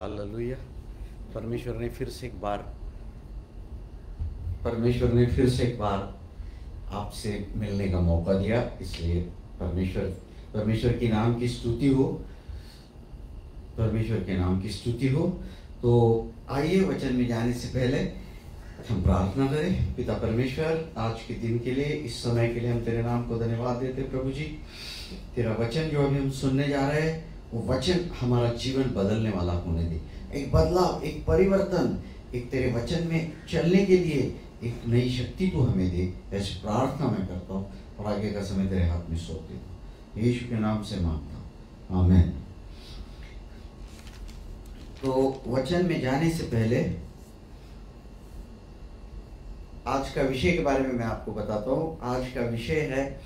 Hallelujah. परमेश्वर ने फिर से एक बार आपसे मिलने का मौका दिया, इसलिए परमेश्वर के नाम की स्तुति हो। परमेश्वर के नाम की स्तुति हो। तो आइए वचन में जाने से पहले हम प्रार्थना करें। पिता परमेश्वर, आज के दिन के लिए, इस समय के लिए हम तेरे नाम को धन्यवाद देते प्रभु जी। तेरा वचन जो अभी हम सुनने जा रहे हैं, वो वचन हमारा जीवन बदलने वाला होने दे। एक बदलाव, एक परिवर्तन, एक तेरे वचन में चलने के लिए एक नई शक्ति को हमें दे, ऐसी प्रार्थना मैं करता हूँ और आगे का समय तेरे हाथ में सौंप देता हूँ। यीशु के नाम से मांगता हूँ, आमीन। तो वचन में जाने से पहले आज का विषय के बारे में मैं आपको बताता हूँ। आज का विषय है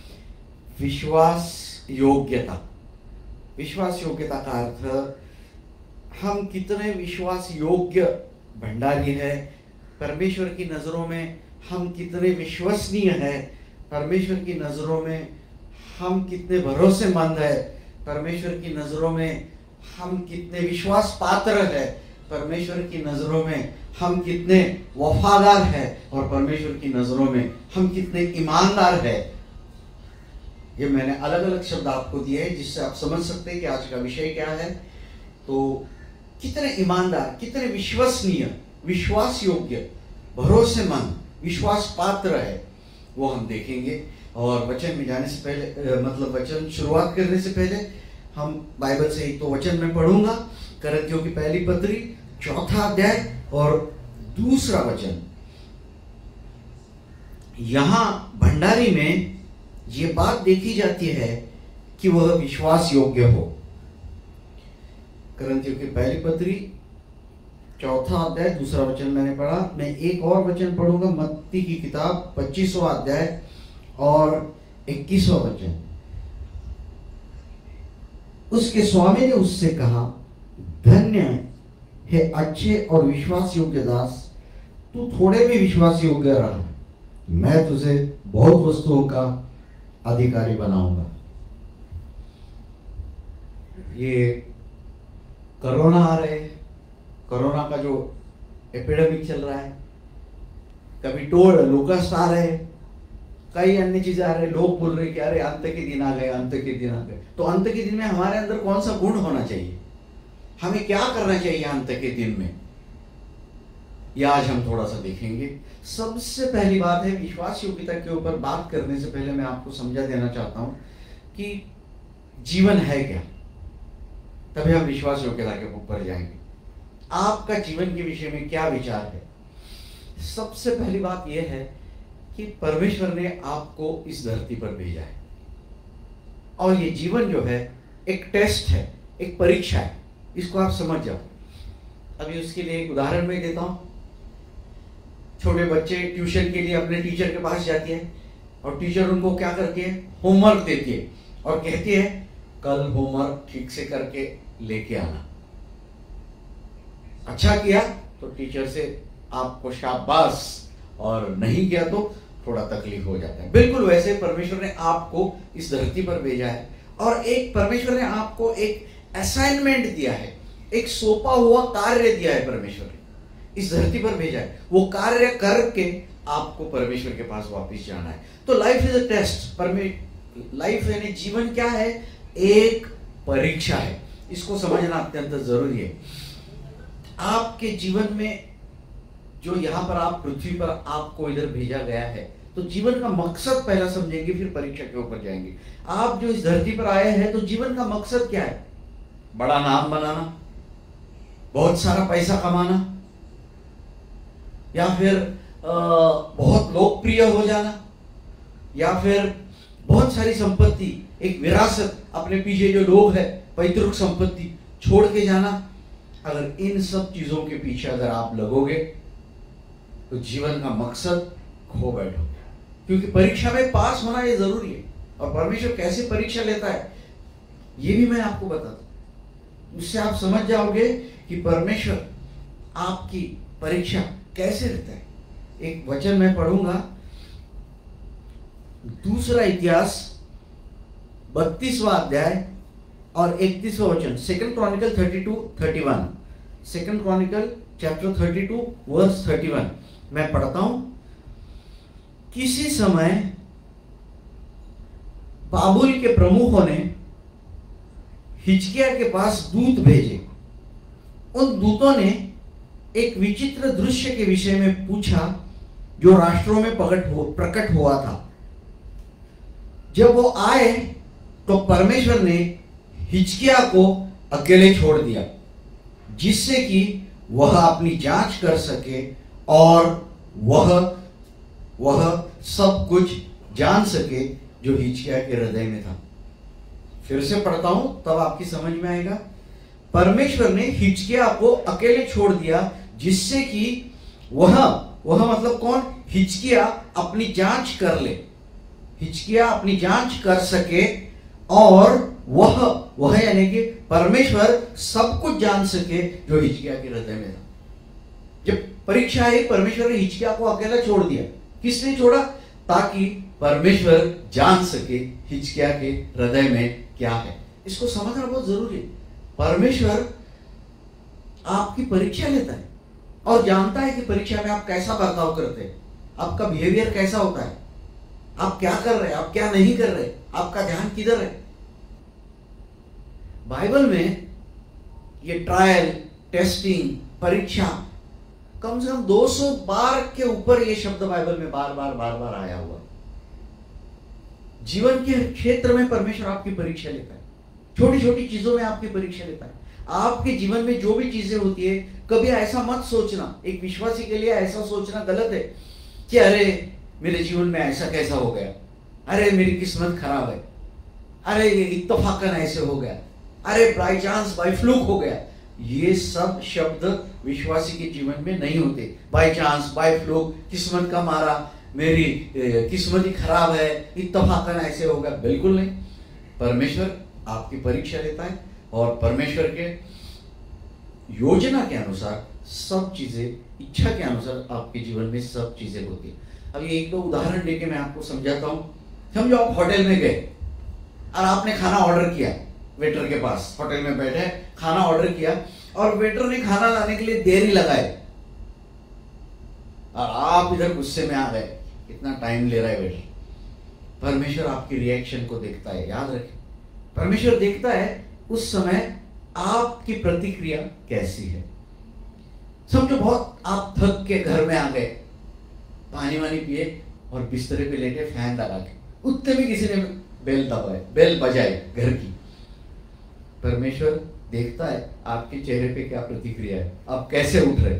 विश्वास योग्यता। विश्वास योग्यता का अर्थ, हम कितने विश्वास योग्य भंडारी है परमेश्वर की नज़रों में, हम कितने विश्वसनीय है परमेश्वर की नज़रों में, हम कितने भरोसेमंद है परमेश्वर की नज़रों में, हम कितने विश्वास पात्र है परमेश्वर की नज़रों में, हम कितने वफादार है और परमेश्वर की नज़रों में हम कितने ईमानदार है। ये मैंने अलग अलग शब्द आपको दिए हैं जिससे आप समझ सकते हैं कि आज का विषय क्या है। तो कितने ईमानदार, कितने विश्वसनीय, विश्वास योग्य, भरोसेमंद, विश्वास पात्र है, वो हम देखेंगे। और वचन में जाने से पहले, मतलब वचन शुरुआत करने से पहले हम बाइबल से एक तो वचन में पढ़ूंगा, करंथियों की पहली पत्री 4 अध्याय और 2 वचन। यहां भंडारी में ये बात देखी जाती है कि वह विश्वास योग्य हो। करंथियों की पहली पत्री 4 अध्याय 2 वचन मैंने पढ़ा। मैं एक और वचन पढ़ूंगा, मत्ती की किताब 25वां अध्याय और 21वां वचन। उसके स्वामी ने उससे कहा, धन्य है अच्छे और विश्वास योग्य दास, तू थोड़े में विश्वास योग्य रहा, मैं तुझे बहुत वस्तुओं का अधिकारी बनाऊंगा। ये कोरोना आ रहे हैं, कोरोना का जो एपिडेमिक चल रहा है, कभी लोकस्ट आ रहे हैं, कई अन्य चीजें आ रहे हैं। लोग बोल रहे कि अरे अंत के दिन आ गए, अंत के दिन आ गए। तो अंत के दिन में हमारे अंदर कौन सा गुण होना चाहिए, हमें क्या करना चाहिए अंत के दिन में, यह आज हम थोड़ा सा देखेंगे। सबसे पहली बात है, विश्वास योग्यता के ऊपर बात करने से पहले मैं आपको समझा देना चाहता हूं कि जीवन है क्या, तभी हम विश्वास योग्यता के ऊपर जाएंगे। आपका जीवन के विषय में क्या विचार है? सबसे पहली बात यह है कि परमेश्वर ने आपको इस धरती पर भेजा है और ये जीवन जो है एक टेस्ट है, एक परीक्षा है, इसको आप समझ जाओ। अभी उसके लिए एक उदाहरण मैं देता हूं। छोटे बच्चे ट्यूशन के लिए अपने टीचर के पास जाते हैं और टीचर उनको क्या करती है, होमवर्क देती है और कहती है कल होमवर्क ठीक से करके लेके आना। अच्छा किया तो टीचर से आपको शाबाश, और नहीं किया तो थोड़ा तकलीफ हो जाता है। बिल्कुल वैसे परमेश्वर ने आपको इस धरती पर भेजा है और एक परमेश्वर ने आपको एक असाइनमेंट दिया है, एक सौंपा हुआ कार्य दिया है। परमेश्वर ने इस धरती पर भेजा है, वो कार्य करके आपको परमेश्वर के पास वापस जाना है। तो life is a test. Life यानी जीवन क्या है, एक परीक्षा है। इसको समझना अत्यंत जरूरी है। आपके जीवन में जो यहां पर आप पृथ्वी पर आपको इधर भेजा गया है, तो जीवन का मकसद पहला समझेंगे, फिर परीक्षा के ऊपर जाएंगे। आप जो इस धरती पर आए हैं, तो जीवन का मकसद क्या है? बड़ा नाम बनाना, बहुत सारा पैसा कमाना, या फिर बहुत लोकप्रिय हो जाना, या फिर बहुत सारी संपत्ति, एक विरासत, अपने पीछे जो लोग हैं पैतृक संपत्ति छोड़ के जाना। अगर इन सब चीजों के पीछे अगर आप लगोगे तो जीवन का मकसद खो बैठोगे, क्योंकि परीक्षा में पास होना ये जरूरी है। और परमेश्वर कैसे परीक्षा लेता है ये भी मैं आपको बताता हूं। उससे आप समझ जाओगे कि परमेश्वर आपकी परीक्षा कैसे लेता है। एक वचन मैं पढ़ूंगा, 2 इतिहास 32वां अध्याय और 31वां वचन, 2 Chronicle 32:31। Second Chronicle chapter 32 verse 31 मैं पढ़ता हूं। किसी समय बाबुल के प्रमुखों ने हिजकिय्याह के पास दूत भेजे। उन दूतों ने एक विचित्र दृश्य के विषय में पूछा जो राष्ट्रों में प्रकट हुआ था। जब वो आए तो परमेश्वर ने हिजकिय्याह को अकेले छोड़ दिया, जिससे कि वह अपनी जांच कर सके और वह सब कुछ जान सके जो हिजकिय्याह के हृदय में था। फिर से पढ़ता हूं तब आपकी समझ में आएगा। परमेश्वर ने हिजकिय्याह को अकेले छोड़ दिया, जिससे कि वह मतलब कौन? हिजकिय्याह अपनी जांच कर ले, हिजकिय्याह अपनी जांच कर सके और वह यानी कि परमेश्वर सब कुछ जान सके जो हिजकिय्याह के हृदय में था। जब परीक्षा आई, परमेश्वर ने हिजकिय्याह को अकेला छोड़ दिया। किसने छोड़ा? ताकि परमेश्वर जान सके हिजकिय्याह के हृदय में क्या है। इसको समझना बहुत जरूरी है। परमेश्वर आपकी परीक्षा लेता है और जानता है कि परीक्षा में आप कैसा बर्ताव करते हैं, आपका बिहेवियर कैसा होता है, आप क्या कर रहे हैं, आप क्या नहीं कर रहे, आपका ध्यान किधर है। बाइबल में ये ट्रायल, टेस्टिंग, परीक्षा कम से कम 200 बार के ऊपर ये शब्द बाइबल में बार बार आया हुआ। जीवन के क्षेत्र में परमेश्वर आपकी परीक्षा लेता है, छोटी छोटी चीजों में आपकी परीक्षा लेता है। आपके जीवन में जो भी चीजें होती है, कभी ऐसा मत सोचना, एक विश्वासी के लिए ऐसा सोचना गलत है कि अरे मेरे जीवन में ऐसा कैसा हो गया, अरे मेरी किस्मत खराब है, अरे ये इत्तफाकन ऐसे हो गया, अरे बाय चांस बाय फ्लूक हो गया। ये सब शब्द विश्वासी के जीवन में नहीं होते। बाय चांस, बाय फ्लूक, किस्मत का मारा, मेरी किस्मत ही खराब है, इत्तफाकन ऐसे हो गया, बिल्कुल नहीं। परमेश्वर आपकी परीक्षा लेता है और परमेश्वर के योजना के अनुसार सब चीजें, इच्छा के अनुसार आपके जीवन में सब चीजें होती है। अब ये एक दो उदाहरण देके मैं आपको समझाता हूं। समझो आप होटल में गए और आपने खाना ऑर्डर किया, वेटर के पास, होटल में बैठे खाना ऑर्डर किया और वेटर ने खाना लाने के लिए देरी लगाए और आप इधर गुस्से में आ गए, कितना टाइम ले रहा है वेटर। परमेश्वर आपकी रिएक्शन को देखता है, याद रखें। परमेश्वर देखता है उस समय आपकी प्रतिक्रिया कैसी है। समझो बहुत आप थक के घर में आ गए, पानी वानी पिए और बिस्तरे पे लेटे फैन लगा के, उतने भी किसी ने बेल बजाए घर की। परमेश्वर देखता है आपके चेहरे पे क्या प्रतिक्रिया है, आप कैसे उठ रहे।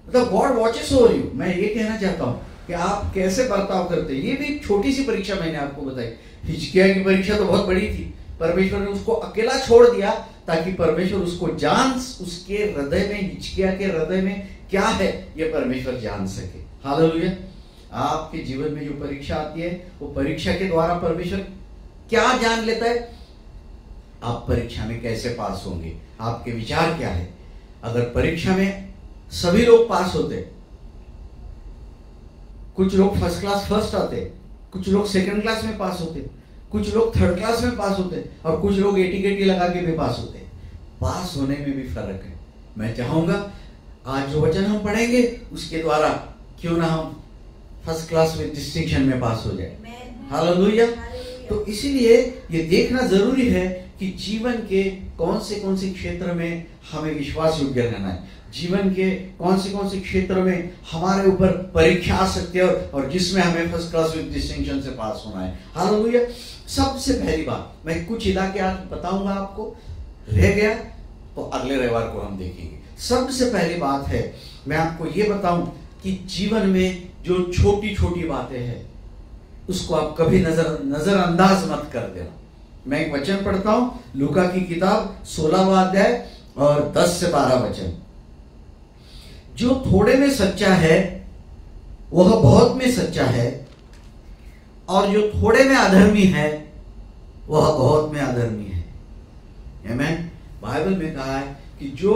मतलब गॉड वॉचेस ओवर यू। मैं ये कहना चाहता हूं कि आप कैसे बर्ताव करते हैं। ये भी छोटी सी परीक्षा मैंने आपको बताई। हिजकिय्याह की परीक्षा तो बहुत बड़ी थी। परमेश्वर ने उसको अकेला छोड़ दिया ताकि परमेश्वर उसको जान, उसके हृदय में, हिजकिय्याह के हृदय में क्या है ये परमेश्वर जान सके। हालेलुया। आपके जीवन में जो परीक्षा आती है, वो परीक्षा के द्वारा परमेश्वर क्या जान लेता है, आप परीक्षा में कैसे पास होंगे, आपके विचार क्या है। अगर परीक्षा में सभी लोग पास होते, कुछ लोग फर्स्ट क्लास फर्स्ट आते, कुछ लोग सेकंड क्लास में पास होते, कुछ लोग थर्ड क्लास में पास होते और कुछ लोग 80 लगा के भी पास होते। पास होने में भी फर्क है। मैं चाहूंगा आज जो वचन हम पढ़ेंगे उसके द्वारा क्यों ना हम फर्स्ट क्लास में डिस्टिंक्शन में पास हो जाए। हालेलुया। तो इसीलिए ये देखना जरूरी है कि जीवन के कौन से क्षेत्र में हमें विश्वास योग्य रहना है, जीवन के कौन से क्षेत्र में हमारे ऊपर परीक्षा आ सकती है और जिसमें हमें फर्स्ट क्लास विद डिस्टिंक्शन से पास होना है। हालेलुया। सबसे पहली बात मैं कुछ इलाके आज बताऊंगा आपको, रह गया तो अगले रविवार को हम देखेंगे। सबसे पहली बात है मैं आपको ये बताऊं कि जीवन में जो छोटी छोटी बातें हैं उसको आप कभी नजरअंदाज मत कर देना। मैं एक वचन पढ़ता हूं, लूका की किताब 16वां अध्याय और 10 से 12 वचन। जो थोड़े में सच्चा है वह बहुत में सच्चा है, और जो थोड़े में अधर्मी है वह बहुत में अधर्मी है। आमीन। बाइबल में कहा है कि जो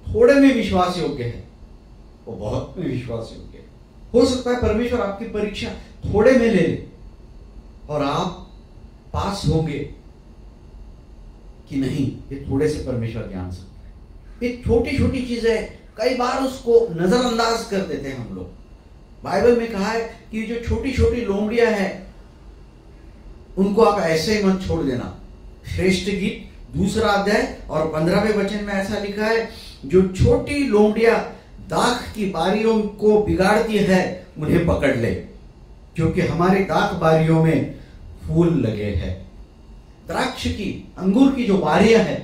थोड़े में विश्वास योग्य है वो बहुत में विश्वास योग्य है। हो सकता है परमेश्वर आपकी परीक्षा थोड़े में ले ले और आप पास होंगे कि नहीं, ये थोड़े से परमेश्वर जान सकते हैं। ये छोटी छोटी चीजें कई बार उसको नजरअंदाज कर देते हैं हम लोग। बाइबल में कहा है कि जो छोटी छोटी लोमड़ियां हैं उनको आप ऐसे ही मत छोड़ देना। श्रेष्ठ गीत 2 अध्याय और 15वें वचन में ऐसा लिखा है, जो छोटी लोमड़ियां दाख की बारियों को बिगाड़ती है उन्हें पकड़ ले, क्योंकि हमारे दाख बारियों में फूल लगे हैं। द्राक्ष की, अंगूर की जो बारियां हैं,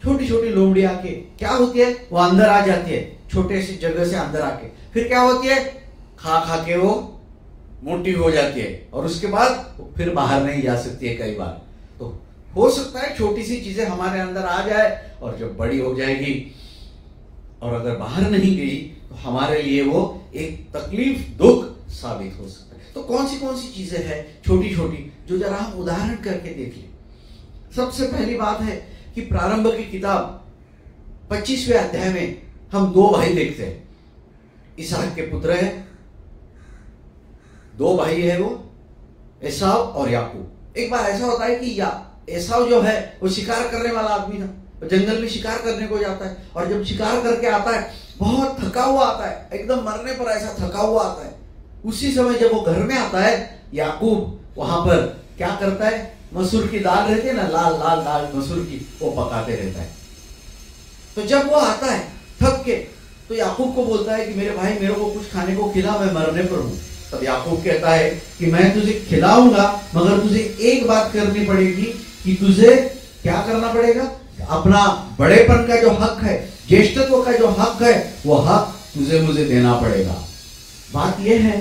छोटी छोटी लोमड़ियां के क्या होती है, वो अंदर आ जाती है, छोटे से जगह से अंदर आके फिर क्या होती है, खा खा के वो मोटी हो जाती है और उसके बाद वो फिर बाहर नहीं जा सकती है कई बार। तो हो सकता है छोटी सी चीजें हमारे अंदर आ जाए और जब बड़ी हो जाएगी और अगर बाहर नहीं गई तो हमारे लिए वो एक तकलीफ, दुख साबित हो सकता है। तो कौन सी चीजें हैं छोटी छोटी, जो जरा हम उदाहरण करके देख लें। सबसे पहली बात है कि प्रारंभ की किताब 25वें अध्याय में हम 2 भाई देखते हैं। इसहाक के पुत्र है, 2 भाई है, वो एसाव और याकूब। एक बार ऐसा होता है कि एसाव जो है वो शिकार करने वाला आदमी था, वो जंगल में शिकार करने को जाता है और जब शिकार करके आता है बहुत थका हुआ आता है, एकदम मरने पर ऐसा थका हुआ आता है। उसी समय जब वो घर में आता है, याकूब वहां पर क्या करता है, मसूर की दाल रहती है ना, लाल लाल दाल मसूर की, वो पकाते रहता है। तो जब वो आता है थक के, तो याकूब को बोलता है कि मेरे भाई मेरे को कुछ खाने को खिला, मैं मरने पर हूं। तब याकूब कहता है कि मैं तुझे खिलाऊंगा, मगर तुझे एक बात करनी पड़ेगी कि तुझे क्या करना पड़ेगा, अपना बड़ेपन का जो हक है, ज्येष्ठत्व का जो हक है, वो हक तुझे मुझे देना पड़ेगा। बात यह है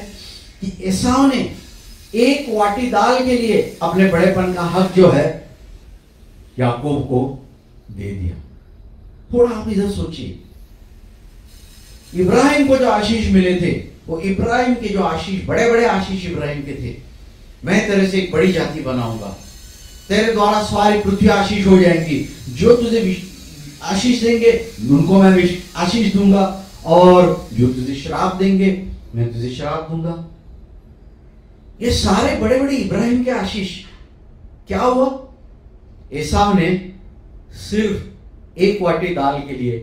कि एसाव ने 1 वाटी दाल के लिए अपने बड़ेपन का हक जो है याकूब को दे दिया। थोड़ा आप इधर सोचिए, इब्राहिम को जो आशीष मिले थे, वो इब्राहिम के जो आशीष, बड़े बड़े आशीष इब्राहिम के थे। मैं तेरे से एक बड़ी जाति बनाऊंगा, तेरे द्वारा सारी पृथ्वी आशीष हो जाएंगी, जो तुझे आशीष देंगे उनको मैं आशीष दूंगा, और जो तुझे श्राप देंगे मैं तुझे श्राप दूंगा। ये सारे बड़े बड़े इब्राहिम के आशीष क्या हुआ, एसाव ने सिर्फ 1 वाटी दाल के लिए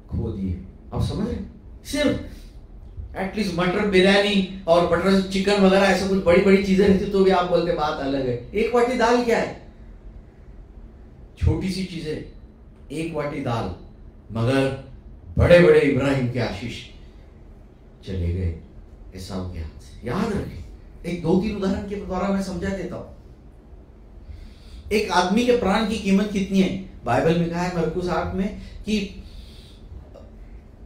खो दिए। आप समझ रहे, सिर्फ एटलीस्ट मटर बिरयानी और बटर चिकन वगैरह ऐसा कुछ बड़ी बड़ी चीजें रहती तो भी आप बोलते बात अलग है। 1 वाटी दाल क्या है, छोटी सी चीजें, 1 वाटी दाल, मगर बड़े बड़े इब्राहिम के आशीष चले गए एसाव के हाथ से। याद रखें, एक 2-3 उदाहरण के द्वारा मैं समझा देता हूं। एक आदमी के प्राण की कीमत कितनी है, बाइबल में कहा है मरकुस 8 में कि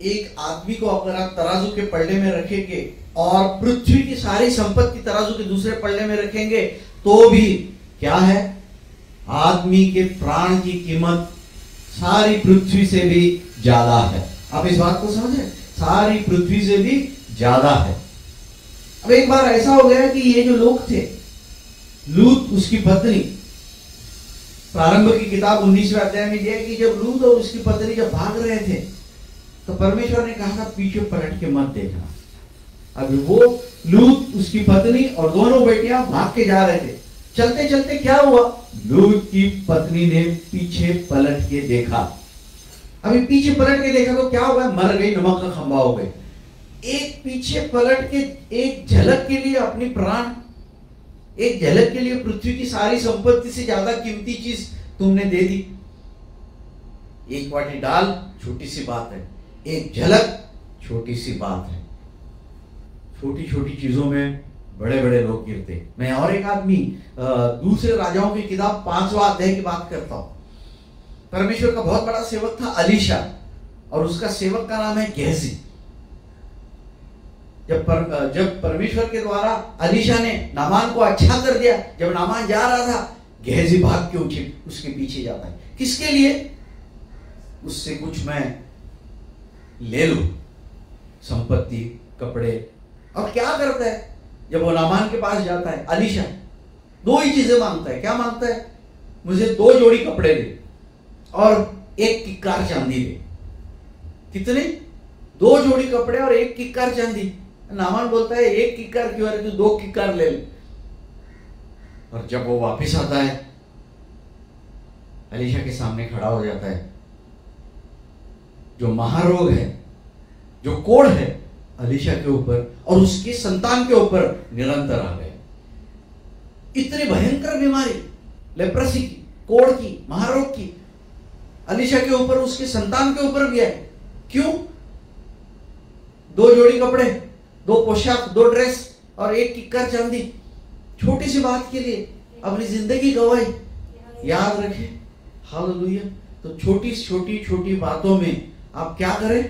एक आदमी को अगर आप तराजू के पल्ले में रखेंगे और पृथ्वी की सारी संपत्ति तराजू के दूसरे पल्ले में रखेंगे तो भी क्या है, आदमी के प्राण की कीमत सारी पृथ्वी से भी ज्यादा है। आप इस बात को समझे, सारी पृथ्वी से भी ज्यादा है। अब एक बार ऐसा हो गया कि ये जो लोग थे, लूत उसकी पत्नी, प्रारंभ की किताब 19वें अध्याय में दिया कि जब लूत और उसकी पत्नी जब भाग रहे थे तो परमेश्वर ने कहा था पीछे पलट के मत देखना। अब वो लूत, उसकी पत्नी और दोनों बेटियां भाग के जा रहे थे। चलते चलते क्या हुआ, लूत की पत्नी ने पीछे पलट के देखा। अभी पीछे पलट के देखा तो क्या हुआ, मर गई, नमक का खंबा हो गई। एक पीछे पलट के एक झलक के लिए अपनी प्राण, एक झलक के लिए पृथ्वी की सारी संपत्ति से ज्यादा कीमती चीज तुमने दे दी। 1 वाटी दाल छोटी सी बात है, एक झलक छोटी सी बात है। छोटी छोटी चीजों में बड़े बड़े लोग गिरते। मैं और एक आदमी दूसरे राजाओं की किताब 5वां अध्याय की बात करता हूं। परमेश्वर का बहुत बड़ा सेवक था अलीशा, और उसका सेवक का नाम है गेहजी। जब परमेश्वर के द्वारा अलीशा ने नामान को अच्छा कर दिया, जब नामान जा रहा था, गेहजी भाग के उठे उसके पीछे जाता है। किसके लिए, उससे कुछ मैं ले लूं, संपत्ति, कपड़े। और क्या करता है, जब वो नामान के पास जाता है, अलीशा 2 ही चीजें मांगता है। क्या मांगता है, मुझे 2 जोड़ी कपड़े दे और 1 किक्कार चांदी दे। कितने, 2 जोड़ी कपड़े और 1 किक्कार चांदी। नामान बोलता है 1 किक्कार क्यों, तू 2 किक्कार ले ले। और जब वो वापिस आता है, अलीशा के सामने खड़ा हो जाता है जो महारोग है, जो कोढ़ है, अलीशा के ऊपर और उसकी संतान के ऊपर निरंतर आ गए। इतनी भयंकर बीमारी, लेप्रेसी की, कोढ़ की, महारोग की, अलीशा के ऊपर, उसके संतान के ऊपर भी है। क्यों? 2 जोड़ी कपड़े, 2 पोशाक, 2 ड्रेस और 1 किक्कर चांदी, छोटी सी बात के लिए अपनी जिंदगी गंवाई। याद रखें, हालेलुया। तो छोटी छोटी बातों में आप क्या करें?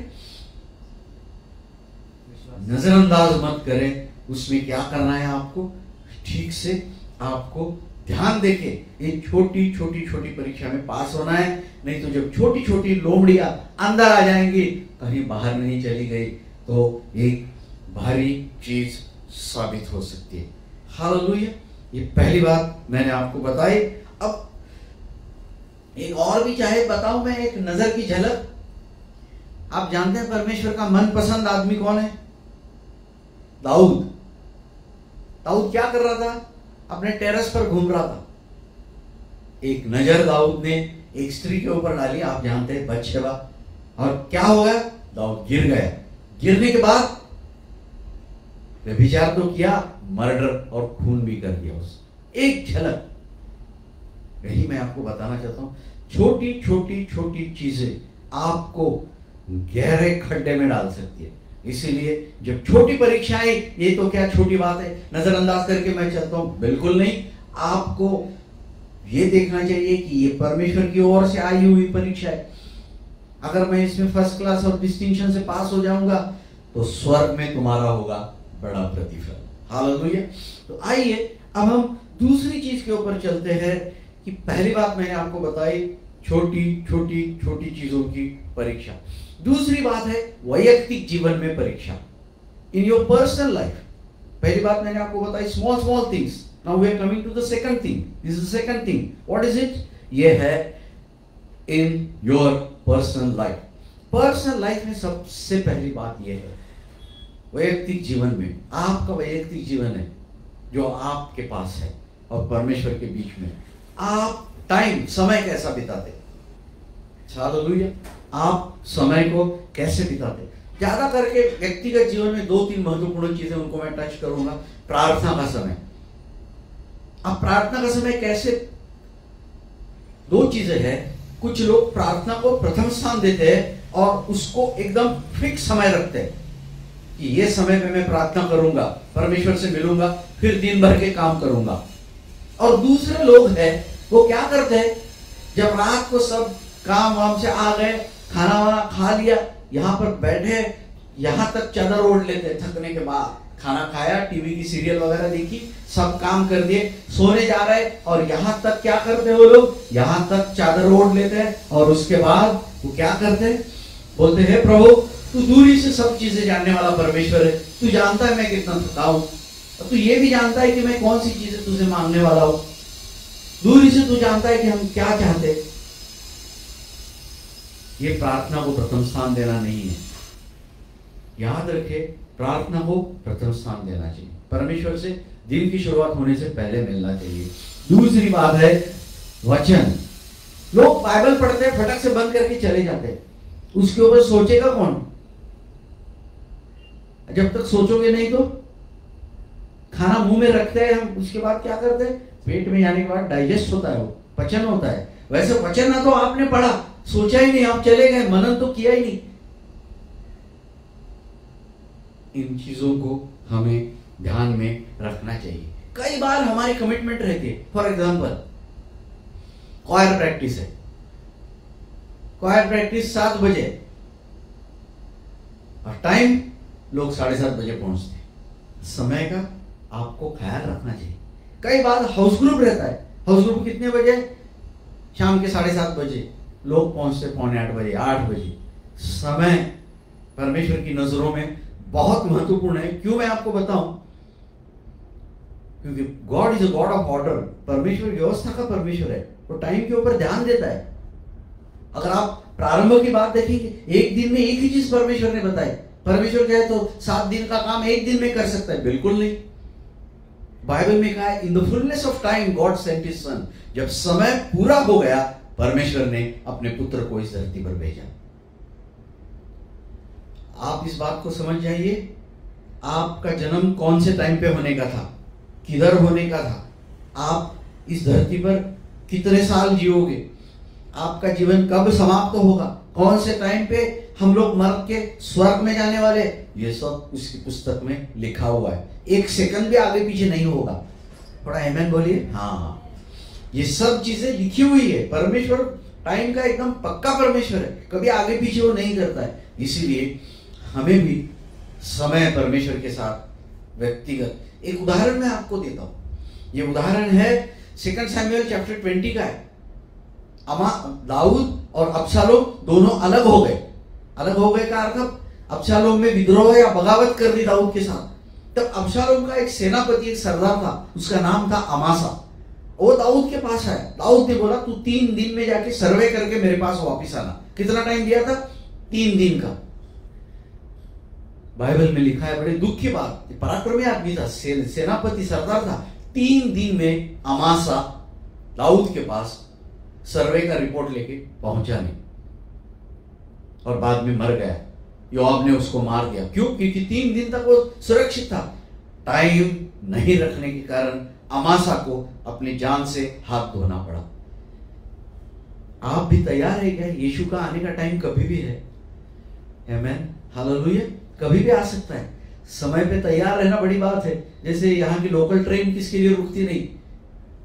नजरअंदाज मत करें। उसमें क्या करना है आपको? ठीक से आपको ध्यान देके ये छोटी छोटी परीक्षा में पास होना है। नहीं तो जब छोटी छोटी लोमड़ियां अंदर आ जाएंगी, कहीं बाहर नहीं चली गई, तो एक भारी चीज साबित हो सकती है। हालेलुया। ये पहली बात मैंने आपको बताई। अब एक और भी चाहे बताऊं मैं, एक नजर की झलक। आप जानते हैं परमेश्वर का मनपसंद आदमी कौन है? दाऊद। दाऊद क्या कर रहा था? अपने टेरेस पर घूम रहा था। एक नजर दाऊद ने एक स्त्री के ऊपर डाली, आप जानते हैं, बतशेबा। और क्या हो गया? दाऊद गिर गया। गिरने के बाद व्यभिचार तो किया, मर्डर और खून भी कर दिया उस। एक झलक, यही मैं आपको बताना चाहता हूं। छोटी चीजें आपको गहरे खड्डे में डाल सकती है। इसीलिए जब छोटी परीक्षाएं, ये तो क्या छोटी बात है, नजरअंदाज करके मैं चलता हूं? बिल्कुल नहीं। आपको ये देखना चाहिए कि ये परमेश्वर की ओर से आई हुई परीक्षा है। अगर मैं इसमें फर्स्ट क्लास और डिस्टिंक्शन से पास हो जाऊंगा, तो स्वर्ग में तुम्हारा होगा बड़ा प्रतिफल। हालेलुया। तो आइए अब हम दूसरी चीज के ऊपर चलते हैं कि पहली बात मैंने आपको बताई, छोटी चीजों की परीक्षा। दूसरी बात है वैयक्तिक जीवन में परीक्षा, इन योर पर्सनल लाइफ। पहली बात मैंने आपको बताई, small things. Now we are coming to the second thing. This is the second thing. What is it? ये है in your personal life. Personal life में सबसे पहली बात यह है, वैयक्तिक जीवन में, आपका वैयक्तिक जीवन है जो आपके पास है और परमेश्वर के बीच में, आप टाइम, समय कैसा बिताते? हालेलुया। आप समय को कैसे बिताते? ज्यादा करके व्यक्तिगत जीवन में 2-3 महत्वपूर्ण चीजें, उनको मैं टच करूंगा। प्रार्थना का समय। आप प्रार्थना का समय कैसे? 2 चीजें हैं। कुछ लोग प्रार्थना को प्रथम स्थान देते हैं और उसको एकदम फिक्स समय रखते हैं कि ये समय पे मैं प्रार्थना करूंगा, परमेश्वर से मिलूंगा, फिर दिन भर के काम करूंगा। और दूसरे लोग हैं, वो क्या करते हैं, जब रात को सब काम वाम से आ गए, खाना वाना खा लिया, यहाँ पर बैठे, यहाँ तक चादर ओढ़ लेते, थकने के बाद खाना खाया, टीवी की सीरियल वगैरह देखी, सब काम कर दिए, सोने जा रहे, और यहाँ तक क्या करते हैं वो लोग, यहाँ तक चादर ओढ़ लेते हैं और उसके बाद वो क्या करते हैं, बोलते हैं प्रभु तू दूरी से सब चीजें जानने वाला परमेश्वर है, तू जानता है मैं कितना थका हूं, और तू ये भी जानता है कि मैं कौन सी चीजें तुझे मांगने वाला हूं, दूरी से तू जानता है कि हम क्या चाहते हैं। ये प्रार्थना को प्रथम स्थान देना नहीं है। याद रखे, प्रार्थना को प्रथम स्थान देना चाहिए। परमेश्वर से दिन की शुरुआत होने से पहले मिलना चाहिए। दूसरी बात है वचन। लोग बाइबल पढ़ते हैं, फटक से बंद करके चले जाते हैं, उसके ऊपर सोचेगा कौन? जब तक सोचोगे नहीं तो खाना मुंह में रखते हैं हम, उसके बाद क्या करते हैं, पेट में जाने के बाद डाइजेस्ट होता है, वो पचन होता है। वैसे पचन ना तो आपने पढ़ा, सोचा ही नहीं, आप चले गए, मनन तो किया ही नहीं। इन चीजों को हमें ध्यान में रखना चाहिए। कई बार हमारी कमिटमेंट रहती है, फॉर एग्जाम्पल क्वायर प्रैक्टिस है, क्वायर प्रैक्टिस 7 बजे और टाइम लोग 7:30 बजे पहुंचते हैं। समय का आपको ख्याल रखना चाहिए। कई बार हाउस ग्रुप रहता है, हाउस ग्रुप कितने बजे, शाम के 7:30 बजे, लोग पहुंचते 7:45 बजे, 8 बजे। समय परमेश्वर की नजरों में बहुत महत्वपूर्ण है। क्यों मैं आपको बताऊं, क्योंकि God is a God of order. परमेश्वर व्यवस्था का परमेश्वर है, वो टाइम के ऊपर ध्यान देता है। अगर आप प्रारंभ की बात देखेंगे, एक दिन में एक ही चीज परमेश्वर ने बताई। परमेश्वर कहे तो 7 दिन का काम एक दिन में कर सकता है, बिल्कुल नहीं। बाइबल में कहा है, in the fullness of time God sent his son. जब समय पूरा हो गया, परमेश्वर ने अपने पुत्र को इस धरती पर भेजा। आप इस बात को समझ जाइए, आपका जन्म कौन से टाइम पे होने का था, किधर होने का था, आप इस धरती पर कितने साल जियोगे, आपका जीवन कब समाप्त होगा, कौन से टाइम पे हम लोग मर के स्वर्ग में जाने वाले, ये सब उसकी पुस्तक में लिखा हुआ है। एक सेकंड भी आगे पीछे नहीं होगा। थोड़ा आमीन बोलिए। हाँ, ये सब चीजें लिखी हुई है। परमेश्वर टाइम का एकदम पक्का परमेश्वर है, कभी आगे पीछे वो नहीं करता है। इसीलिए हमें भी समय परमेश्वर के साथ व्यक्तिगत एक उदाहरण मैं आपको देता हूं। ये उदाहरण है 2 सैमुएल चैप्टर 20 का है। दाऊद और अबशालोम दोनों अलग हो गए। अलग हो गए का अर्थ, अबशालोम में विद्रोह या बगावत कर दी दाऊद के साथ। तब अबशालोम का एक सेनापति, एक सरदार था, उसका नाम था अमासा। वो दाऊद के पास आया। दाऊद ने बोला, तू 3 दिन में जाके सर्वे करके मेरे पास वापिस आना। कितना टाइम दिया था? 3 दिन का। बाइबल में लिखा है, बड़े दुख की बात, पराक्रमी आदमी था, सेनापति सरदार था। 3 दिन में अमासा दाऊद के पास सर्वे का रिपोर्ट लेके पहुंचा नहीं, और बाद में मर गया। योआब ने उसको मार दिया। क्यों? क्योंकि 3 दिन तक वो सुरक्षित था। टाइम नहीं रखने के कारण अमासा को अपनी जान से हाथ धोना पड़ा। आप भी तैयार है क्या? यीशु का आने का टाइम कभी भी है। आमीन, हालेलुया। कभी भी आ सकता है। समय पे तैयार रहना बड़ी बात है। जैसे यहाँ की लोकल ट्रेन किसके लिए रुकती नहीं,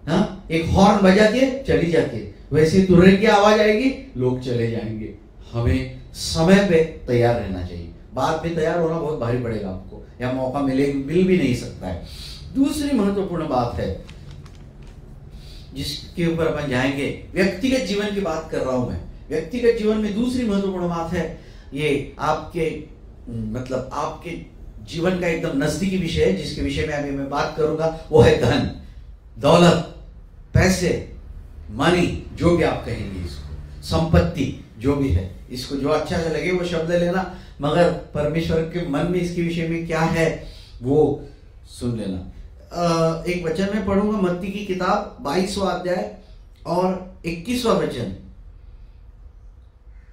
हाँ, एक हॉर्न बजाती है, चली जाती है। वैसे तुरंत की आवाज आएगी, लोग चले जाएंगे। हमें समय पे तैयार रहना चाहिए। बाद में तैयार होना बहुत भारी पड़ेगा आपको, या मौका मिल भी नहीं सकता है। दूसरी महत्वपूर्ण बात है जिसके ऊपर अपन जाएंगे, व्यक्तिगत जीवन की बात कर रहा हूं मैं। व्यक्तिगत जीवन में दूसरी महत्वपूर्ण बात है, ये आपके मतलब आपके जीवन का एकदम नजदीकी विषय है, जिसके विषय में अभी मैं बात करूंगा, वो है धन, दौलत, पैसे, मनी, जो भी आप कहेंगे इसको, संपत्ति, जो भी है, इसको जो अच्छा लगे वो शब्द लेना, मगर परमेश्वर के मन में इसके विषय में क्या है वो सुन लेना। एक वचन में पढ़ूंगा, मत्ती की किताब 22वां अध्याय और 21वां वचन।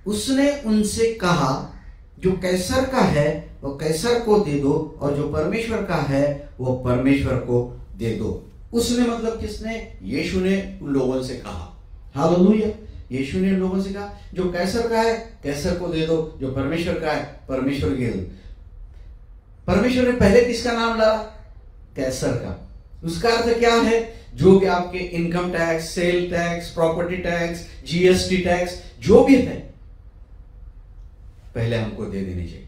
उसने उनसे कहा, जो कैसर का है वो कैसर को दे दो, और जो परमेश्वर का है वो परमेश्वर को दे दो। उसने मतलब किसने? यीशु ने उन लोगों से कहा। हालेलुया। यीशु ने उन लोगों से कहा, जो कैसर का है कैसर को दे दो, जो परमेश्वर का है परमेश्वर को दे दो। परमेश्वर ने पहले किसका नाम लाया? कैसर का। उसका अर्थ क्या है? जो भी आपके income tax, sale tax, property tax, GST tax, जो भी है पहले हमको दे देनी चाहिए।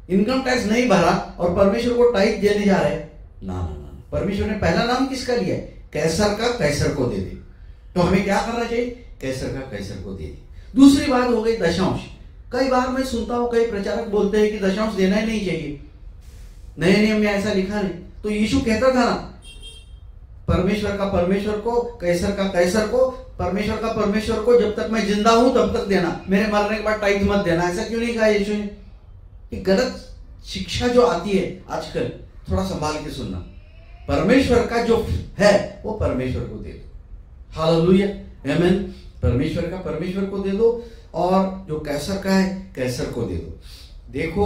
इनकम टैक्स नहीं भरा और परमेश्वर को टाइप देने जा रहे, ना ना ना। परमेश्वर ने पहला नाम किसका लिया है? कैसर का कैसर को दे दे। तो हमें क्या करना चाहिए? कैसर का कैसर को दे दे। दूसरी बात हो गई दशांश। कई बार मैं सुनता हूं, कई प्रचारक बोलते हैं कि दशांश देना ही नहीं चाहिए, नए नियम में ऐसा लिखा नहीं। तो यीशु कहता था ना, परमेश्वर का परमेश्वर को, कैसर का कैसर को, परमेश्वर का परमेश्वर को, जब तक मैं जिंदा हूं तब तक देना, मेरे मरने के बाद टाइप मत देना। ऐसा क्यों नहीं कहा यीशु ने? गलत शिक्षा जो आती है आजकल, थोड़ा संभाल के सुनना। परमेश्वर का जो है वो परमेश्वर को दे दो। हालेलुया, आमीन। परमेश्वर का परमेश्वर को दे दो, और जो कैसर का है कैसर को दे दो। देखो,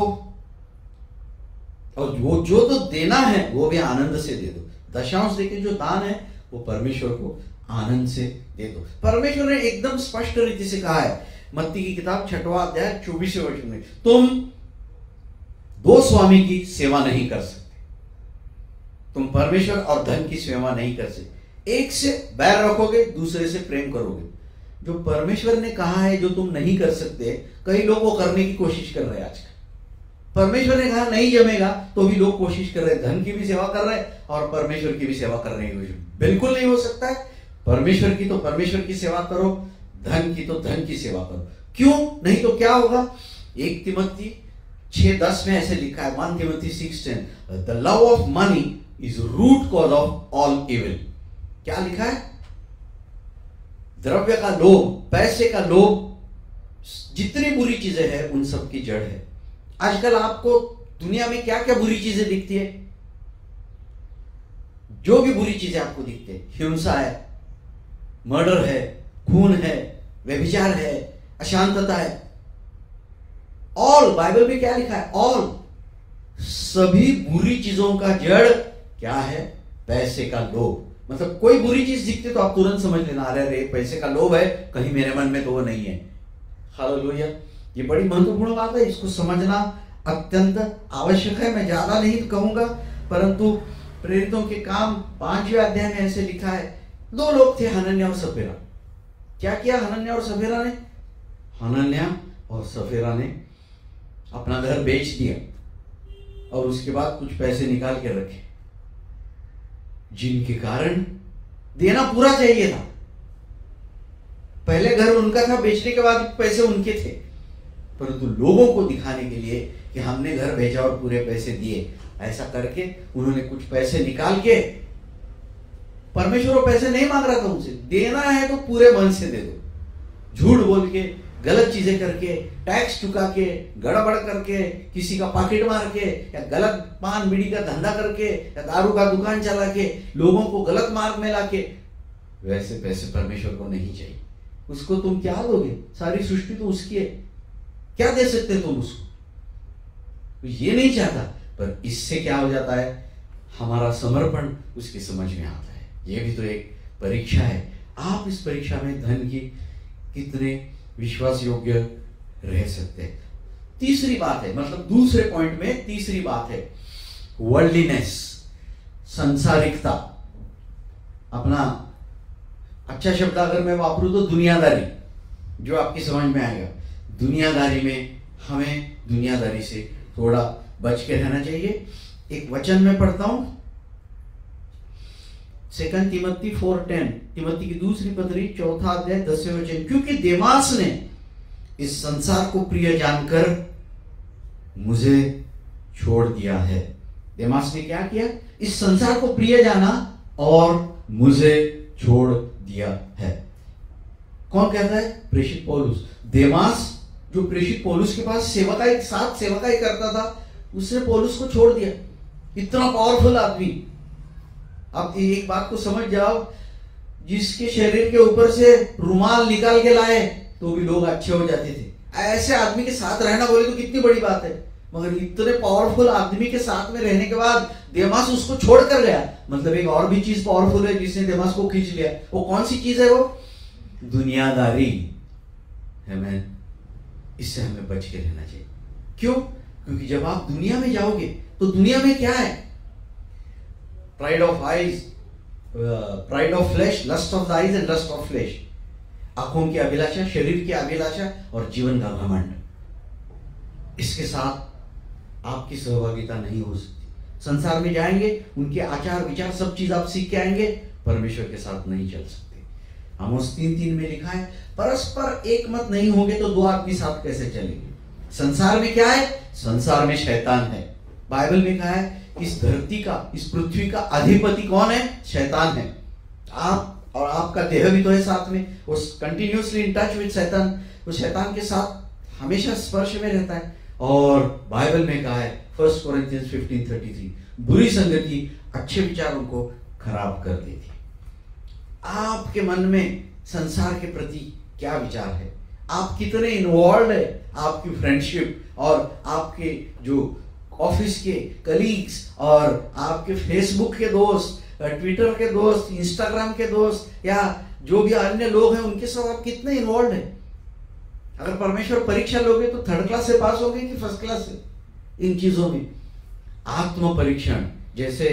और वो जो तो देना है वो भी आनंद से दे दो। दशांश देके जो दान है वो परमेश्वर को आनंद से दे दो। परमेश्वर ने एकदम स्पष्ट रीति से कहा है, मत्ती की किताब 6वां अध्याय 24वें वचन में, तुम 2 स्वामी की सेवा नहीं कर सकते। तुम परमेश्वर और धन की सेवा नहीं कर सकते। एक से बैर रखोगे, दूसरे से प्रेम करोगे। जो परमेश्वर ने कहा है जो तुम नहीं कर सकते, कई लोग वो करने की कोशिश कर रहे हैं आजकल। परमेश्वर ने कहा नहीं जमेगा, तो भी लोग कोशिश कर रहे हैं, धन की भी सेवा कर रहे हैं और परमेश्वर की भी सेवा करने की कोशिश। बिल्कुल नहीं हो सकता है। परमेश्वर की तो परमेश्वर की सेवा करो, धन की तो धन की सेवा करो। क्यों? नहीं तो क्या होगा? 1 तिमोथी 6:10 में ऐसे लिखा है, 1 Timothy 6:10, the love of money is root cause of all evil. क्या लिखा है? द्रव्य का लोभ, पैसे का लोभ, जितनी बुरी चीजें हैं उन सब की जड़ है। आजकल आपको दुनिया में क्या क्या बुरी चीजें दिखती है? जो भी बुरी चीजें आपको दिखती है, हिंसा है, मर्डर है, खून है, व्यभिचार है, अशांतता है, ऑल, बाइबल में क्या लिखा है? ऑल, सभी बुरी चीजों का जड़ क्या है? पैसे का लोभ। मतलब कोई बुरी चीज दिखती तो आप तुरंत समझ लेना, अरे पैसे का लोभ है, कहीं मेरे मन में तो वो नहीं है। हालेलुया। ये बड़ी महत्वपूर्ण बात है, इसको समझना अत्यंत आवश्यक है। मैं ज्यादा नहीं कहूंगा, परंतु प्रेरितों के काम 5वें अध्याय में ऐसे लिखा है, 2 लोग थे, हनन्याह और सफेरा। क्या किया हनन्याह और सफेरा ने? हनन्याह और सफेरा ने अपना घर बेच दिया और उसके बाद कुछ पैसे निकाल के रखे, जिनके कारण देना पूरा चाहिए था। पहले घर उनका था, बेचने के बाद पैसे उनके थे, परंतु लोगों को दिखाने के लिए कि हमने घर भेजा और पूरे पैसे दिए, ऐसा करके उन्होंने कुछ पैसे निकाल के, परमेश्वर वो पैसे नहीं मांग रहा था उनसे, देना है तो पूरे मन से दे दो। झूठ बोल के, गलत चीजें करके, टैक्स चुका के, गड़बड़ करके, किसी का पॉकेट मार के, या गलत पान बीड़ी का धंधा करके, या दारू का दुकान चला के, लोगों को गलत मार्ग में लाके, वैसे पैसे परमेश्वर को नहीं चाहिए। उसको तुम क्या दोगे? सारी सृष्टि तो उसकी है, क्या दे सकते तुम उसको? तो ये नहीं चाहता, पर इससे क्या हो जाता है? हमारा समर्पण उसकी समझ में आता है। ये भी तो एक परीक्षा है। आप इस परीक्षा में धन की कितने विश्वास योग्य रह सकते हैं। तीसरी बात है, मतलब दूसरे पॉइंट में तीसरी बात है, वर्ल्डलीनेस, संसारिकता। अपना अच्छा शब्द अगर मैं वापरूं तो दुनियादारी, जो आपकी समझ में आएगा। दुनियादारी में हमें दुनियादारी से थोड़ा बच के रहना चाहिए। एक वचन में पढ़ता हूं, 2 तिमोथी 4:10, तिमोथी की दूसरी पत्री 4 अध्याय 10वें वचन, क्योंकि देमास ने इस संसार को प्रिय जानकर मुझे छोड़ दिया है। देमास ने क्या किया? इस संसार को प्रिय जाना और मुझे छोड़ दिया है। कौन कहता है? प्रेषित पौलुस। देमास जो प्रेषित पौलुस के पास सेवकाई करता था, उसने पौलुस को छोड़ दिया। इतना पावरफुल आदमी। अब एक बात को समझ जाओ, जिसके शरीर के ऊपर से रुमाल निकाल के लाए तो भी लोग अच्छे हो जाते थे। ऐसे आदमी के साथ रहना बोले तो कितनी बड़ी बात है, मगर इतने पावरफुल आदमी के साथ में रहने के बाद देमास उसको छोड़ कर गया। मतलब एक और भी चीज पावरफुल है जिसने देमास को खींच लिया। वो कौन सी चीज है? वो दुनियादारी। हमें इससे हमें बच के रहना चाहिए। क्यों? क्योंकि जब आप दुनिया में जाओगे तो दुनिया में क्या है? Pride of eyes, pride of flesh, lust of the eyes and lust of flesh. आंखों की अभिलाषा, शरीर की अभिलाषा और जीवन का घमंड। इसके साथ आपकी सहभागिता नहीं हो सकती। संसार में जाएंगे, उनके आचार विचार सब चीज आप सीख के आएंगे, परमेश्वर के साथ नहीं चल सकते। आमोस 3:3 में लिखा है, परस्पर एक मत नहीं होंगे तो 2 आदमी साथ कैसे चलेंगे? संसार में क्या है? संसार में शैतान है। बाइबल में कहा है, इस धरती का, इस पृथ्वी का अधिपति कौन है? शैतान है। आप और आपका देह भी तो है साथ में, वो कंटिन्यूअसली इन टच विद शैतान। वो शैतान के साथ हमेशा स्पर्श में रहता है। और बाइबल में कहा है 1 कोरिन्थियंस 15:33, बुरी संगति अच्छे विचारों को खराब कर देती है। आपके मन में संसार के प्रति क्या विचार है? आप कितने इन्वॉल्व है आपकी फ्रेंडशिप और आपके जो ऑफिस के कलीग्स और आपके फेसबुक के दोस्त, ट्विटर के दोस्त, इंस्टाग्राम के दोस्त या जो भी अन्य लोग हैं उनके साथ आप कितने इन्वॉल्व हैं? अगर परमेश्वर परीक्षा लोगे तो 3rd क्लास से पास होगे कि 1st क्लास से? इन चीजों में आत्म परीक्षण, जैसे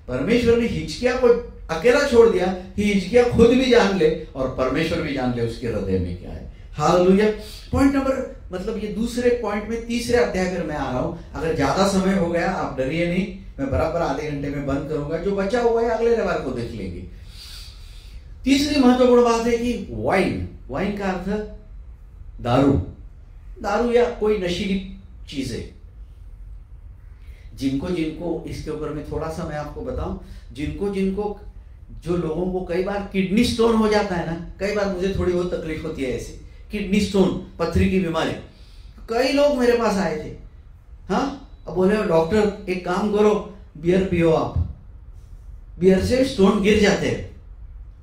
परमेश्वर ने हिजकिय्याह को अकेला छोड़ दिया, हिजकिय्याह खुद भी जान ले और परमेश्वर भी जान ले उसके हृदय में क्या है। हालेलुया। पॉइंट नंबर, मतलब ये दूसरे पॉइंट में तीसरे अध्याय पर मैं आ रहा हूं। अगर ज्यादा समय हो गया आप डरिए नहीं, मैं बराबर आधे घंटे में बंद करूंगा। जो बचा हुआ है अगले रविवार को देख लेंगे। तीसरी महत्वपूर्ण बात है कि वाइन का अर्थ दारू या कोई नशीली चीज है। जिनको इसके ऊपर में थोड़ा सा मैं आपको बताऊं, जिनको जो लोगों को कई बार किडनी स्टोन हो जाता है ना, कई बार मुझे थोड़ी बहुत तकलीफ होती है ऐसे, किडनी स्टोन, पथरी की बीमारी। कई लोग मेरे पास आए थे, हाँ, अब बोले डॉक्टर एक काम करो, बियर पियो आप, बियर से स्टोन गिर जाते हैं।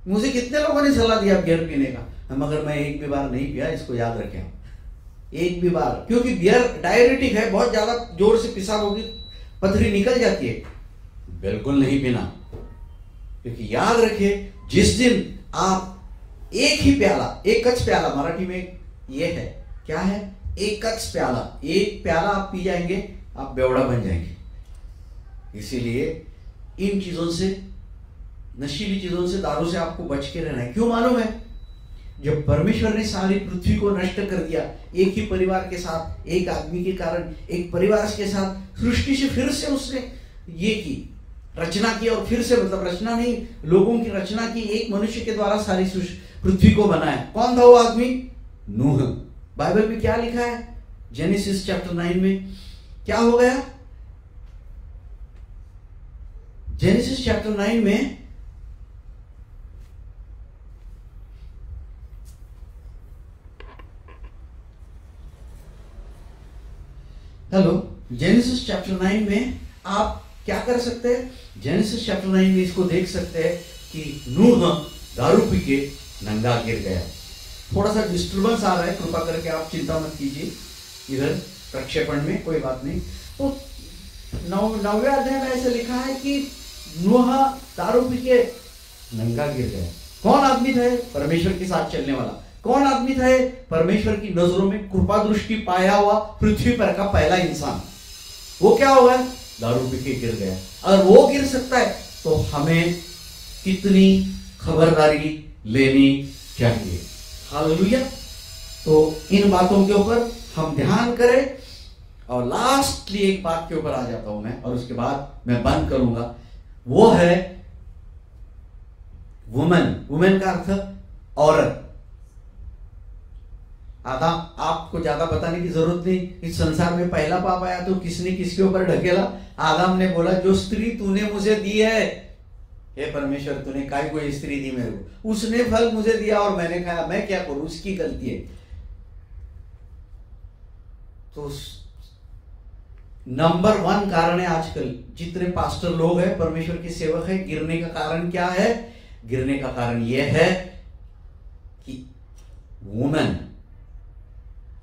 मुझे कितने लोगों ने सलाह दिया बियर पीने का, मगर मैं एक भी बार नहीं पिया, इसको याद रखें। एक भी बार, क्योंकि बियर डायरेटिक है, बहुत ज्यादा जोर से पेशाब होगी पथरी निकल जाती है, बिल्कुल नहीं पीना। क्योंकि याद रखिए, जिस दिन आप एक ही प्याला, एक कच प्याला, मराठी में ये है, क्या है, एक कच प्याला, एक प्याला आप पी जाएंगे, आप बेवड़ा बन जाएंगे। इसीलिए इन चीजों से, नशीली चीजों से, दारू से आपको बच के रहना है। क्यों मालूम है? जब परमेश्वर ने सारी पृथ्वी को नष्ट कर दिया, एक ही परिवार के साथ, एक आदमी के कारण, एक परिवार के साथ सृष्टि से फिर से उसने ये की, रचना की, और फिर से, मतलब रचना नहीं, लोगों की रचना की, एक मनुष्य के द्वारा सारी पृथ्वी को बनाया। कौन था वो आदमी? नूह। बाइबल में क्या लिखा है? जेनेसिस चैप्टर 9 में क्या हो गया? जेनेसिस चैप्टर 9 में हेलो, जेनेसिस चैप्टर 9 में आप क्या कर सकते हैं? जेनेसिस चैप्टर 9 में इसको देख सकते हैं कि नूह दारू पी के नंगा गिर गया। थोड़ा सा डिस्टर्बेंस आ रहा है, कृपा करके आप चिंता मत कीजिए, इधर प्रक्षेपण में कोई बात नहीं। तो 9वें अध्याय में ऐसे लिखा है कि नूह दारू पी के नंगा गिर गया। कौन आदमी था? परमेश्वर के साथ चलने वाला। कौन आदमी था? परमेश्वर की नजरों में कृपा दृष्टि पाया हुआ पृथ्वी पर का पहला इंसान। वो क्या हो गया? दारू पी के गिर गया। अगर वो गिर सकता है तो हमें कितनी खबरदारी लेनी चाहिए। हालेलुया। तो इन बातों के ऊपर हम ध्यान करें। और लास्टली एक बात के ऊपर आ जाता हूं मैं, और उसके बाद मैं बंद करूंगा। वो है वुमेन। वुमेन का अर्थ औरत। आधा आपको ज्यादा बताने की जरूरत नहीं। इस संसार में पहला पाप आया तो किसने किसके ऊपर ढकेला? आदम ने बोला, जो स्त्री तूने मुझे दी है, हे परमेश्वर तूने काय कोई स्त्री दी मेरे को, उसने फल मुझे दिया और मैंने खाया, मैं क्या करूं, उसकी गलती है। तो नंबर 1 कारण है आजकल जितने पास्टर लोग हैं, परमेश्वर के सेवक हैं, गिरने का कारण क्या है? गिरने का कारण यह है कि वुमेन,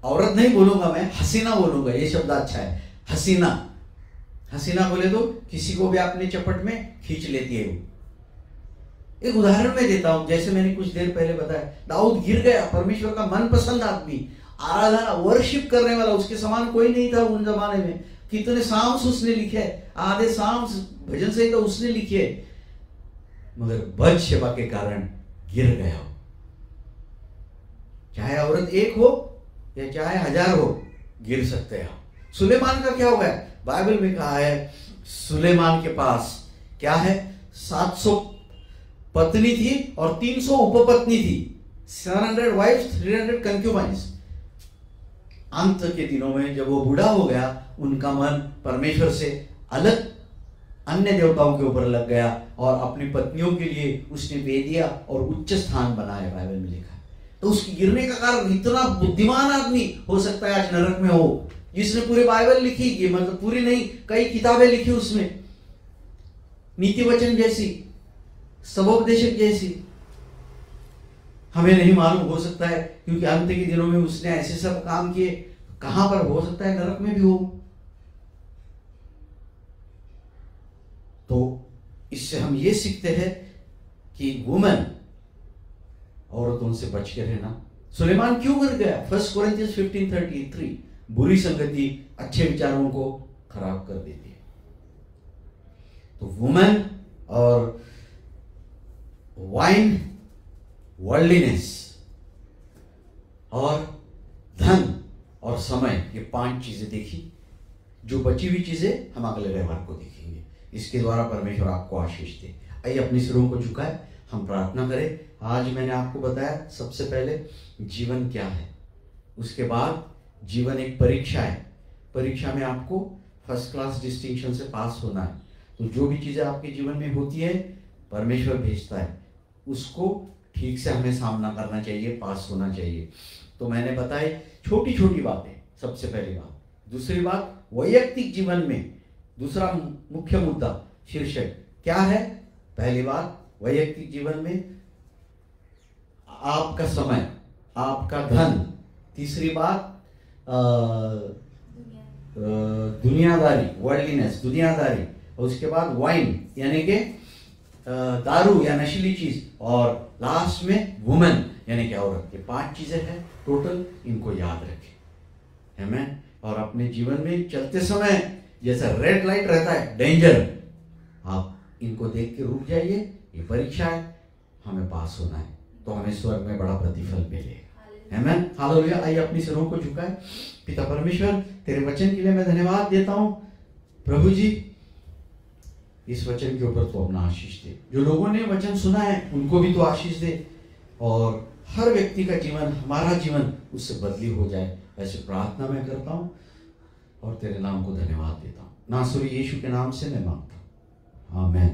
औरत नहीं बोलूंगा मैं, हसीना बोलूंगा, ये शब्द अच्छा है, हसीना। हसीना बोले तो किसी को भी अपने चपट में खींच लेती है वो। एक उदाहरण मैं देता हूं, जैसे मैंने कुछ देर पहले बताया, दाऊद गिर गया, परमेश्वर का मनपसंद आदमी, आराधना वर्शिप करने वाला, उसके समान कोई नहीं था उन जमाने में। कितने साम्स उसने लिखे, आधे साम्स भजन संहिता उसने लिखे, मगर बत्शेबा के कारण गिर गया। चाहे औरत एक हो या चाहे 1000 हो, गिर सकते हैं। सुलेमान का क्या हो गया? बाइबल में कहा है सुलेमान के पास क्या है? 700 पत्नी थी और 300 उपपत्नी थी। 700 वाइफ्स, 300 कंक्यूबाइन्स। अंत के दिनों में जब वो बूढ़ा हो गया, उनका मन परमेश्वर से अलग अन्य देवताओं के ऊपर लग गया और अपनी पत्नियों के लिए उसने वेदियां और उच्च स्थान बनाए, बाइबल में लिखा है। तो उसकी गिरने का कारण, इतना बुद्धिमान आदमी हो सकता है आज नरक में हो, जिसने पूरी बाइबल लिखी, ये मतलब पूरी नहीं, कई किताबें लिखी उसमें, नीति वचन जैसी, सबोपदेशक जैसी। हमें नहीं मालूम, हो सकता है क्योंकि अंत के दिनों में उसने ऐसे सब काम किए, कहां पर हो सकता है नरक में भी हो। तो इससे हम ये सीखते हैं कि वुमेन, औरतों से बच के रहना। सुलेमान क्यों गिर गया? 1 कोरिन्थियंस 15:33, बुरी संगति अच्छे विचारों को खराब कर देती है। तो वुमेन और वाइन, वर्ल्डलीनेस और धन और समय, ये 5 चीजें देखी। जो बची हुई चीजें हम अगले व्यवहार को देखेंगे। इसके द्वारा परमेश्वर आपको आशीष दे। आइए अपने सिरों को झुकाए, हम प्रार्थना करें। आज मैंने आपको बताया, सबसे पहले जीवन क्या है, उसके बाद जीवन एक परीक्षा है। परीक्षा में आपको फर्स्ट क्लास डिस्टिंक्शन से पास होना है। तो जो भी चीजें आपके जीवन में होती है, परमेश्वर भेजता है, उसको ठीक से हमें सामना करना चाहिए, पास होना चाहिए। तो मैंने बताई छोटी छोटी बातें, सबसे पहली बात। दूसरी बात, वैयक्तिक जीवन में दूसरा मुख्य मुद्दा, शीर्षक क्या है? पहली बात, वैयक्तिक जीवन में आपका समय, आपका धन। तीसरी बात, दुनियादारी, वर्ल्डलीनेस, दुनियादारी, और उसके बाद वाइन यानी कि दारू या नशीली चीज, और लास्ट में वुमन यानी कि औरत। ये 5 चीजें हैं टोटल, इनको याद रखें। आमीन। और अपने जीवन में चलते समय जैसा रेड लाइट रहता है, डेंजर, आप इनको देख के रुक जाइए। ये परीक्षा है, हमें पास होना है, तो हमें स्वर्ग में बड़ा प्रतिफल मिलेगा। आमीन। हालेलुया। आइए अपनी सिरों को झुकाएं। पिता परमेश्वर, तेरे वचन के लिए मैं धन्यवाद देता हूं। प्रभु जी, इस वचन के ऊपर तो अपना आशीष दे। जो लोगों ने वचन सुना है उनको भी तो आशीष दे, और हर व्यक्ति का जीवन, हमारा जीवन उससे बदली हो जाए, ऐसे प्रार्थना मैं करता हूं और तेरे नाम को धन्यवाद देता हूं। नासरी यीशु के नाम से मैं मांगता हूं, आमीन।